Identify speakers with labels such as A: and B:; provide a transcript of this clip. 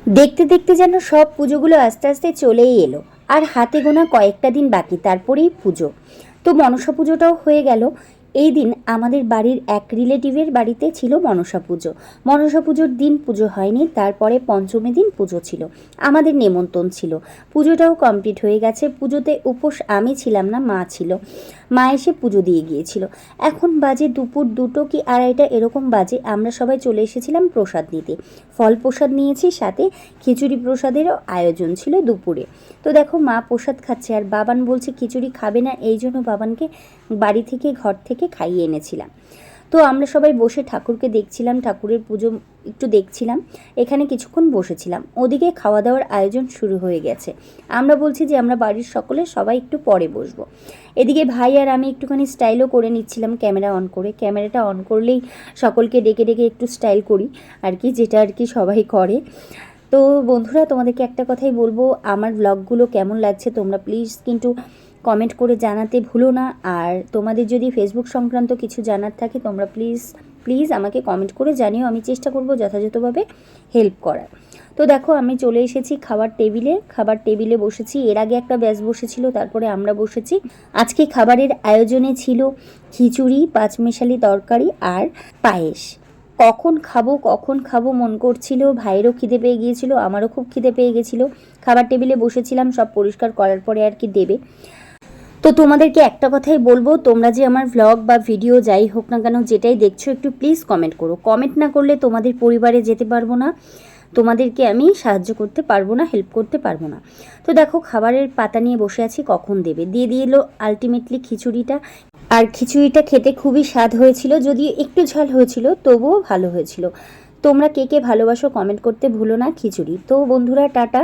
A: দেখতে দেখতে যেন সব পুজোগুলো আস্তে আস্তে চলেই এলো, আর হাতে গোনা কয়েকটা দিন বাকি, তারপরেই পুজো। তো মনসা পুজোটাও হয়ে গেল। এই দিন আমাদের বাড়ির এক রিলেটিভের বাড়িতে ছিল মনসা পুজো। মনসা পুজোর দিন পুজো হয়নি, তারপরে পঞ্চমী দিন পুজো ছিল, আমাদের নেমন্তন্ন ছিল। পুজোটাও কমপ্লিট হয়ে গেছে। পুজোতে উপোস আমি ছিলাম না, মা ছিল। মা এসে পুজো দিয়ে গিয়েছিল। এখন বাজে দুপুর 2টো কি 2:30 এরকম বাজে। আমরা সবাই চলে এসেছিলাম প্রসাদ নিতে। ফল প্রসাদ নিয়েছি, সাথে খিচুড়ি প্রসাদেরও আয়োজন ছিল দুপুরে। তো দেখো মা প্রসাদ খাচ্ছে, আর বাবান বলছে খিচুড়ি খাবে না, এই জন্য বাবানকে বাড়ি থেকে ঘর থেকে খাইয়ে এনেছিলাম। তো আমরা সবাই বসে ঠাকুরকে দেখছিলাম, ঠাকুরের পুজো একটু দেখছিলাম, এখানে কিছুক্ষণ বসেছিলাম। ওদিকে খাওয়া দাওয়ার আয়োজন শুরু হয়ে গেছে। আমরা বলছি যে আমরা বাড়ির সকলে সবাই একটু পরে বসবো। এদিকে ভাই আর আমি একটুখানি স্টাইলও করে নিচ্ছিলাম ক্যামেরা অন করে। ক্যামেরাটা অন করলেই সকলকে ডেকে ডেকে একটু স্টাইল করি আর কি, যেটা আর কি সবাই করে। তো বন্ধুরা, তোমাদেরকে একটা কথাই বলবো, আমার ব্লগগুলো কেমন লাগছে তোমরা প্লিজ কিন্তু কমেন্ট করে জানাতে ভুলো না। আর তোমাদের যদি ফেসবুক সংক্রান্ত কিছু জানার থাকে তোমরা প্লিজ প্লিজ আমাকে কমেন্ট করে জানিও, আমি চেষ্টা করব যথাযথভাবে হেল্প করার। তো দেখো আমি চলে এসেছি খাবার টেবিলে বসেছি। এর আগে একটা ব্যাচ বসেছিল, তারপরে আমরা বসেছি। আজকে খাবারের আয়োজনে ছিল খিচুড়ি, পাঁচমেশালি তরকারি আর পায়েস। কখন খাবো মন করছিল, ভাইয়েরও খিদে পেয়ে গিয়েছিল, আমারও খুব খিদে পেয়ে গেছিলো। খাবার টেবিলে বসেছিলাম, সব পরিষ্কার করার পরে আর কি দেবে। তো তোমাদেরকে একটা কথাই বলবো, তোমরা যে আমার ভ্লগ বা ভিডিও যাই হোক না কেন যেটাই দেখছো, একটু প্লিজ কমেন্ট করো। কমেন্ট না করলে তোমাদের পরিবারে যেতে পারবো না, তোমাদেরকে আমি সাহায্য করতে পারবো না, হেল্প করতে পারবো না। তো দেখো খাবারের পাতা নিয়ে বসে আছি, কখন দেবে। দিয়ে দিলো আলটিমেটলি খিচুড়িটা। আর খিচুড়িটা খেতে খুবই স্বাদ হয়েছিল, যদিও একটু ঝাল হয়েছিল, তবুও ভালো হয়েছিল। তোমরা কে কে ভালোবাসো কমেন্ট করতে ভুলো না খিচুড়ি। তো বন্ধুরা, টাটা।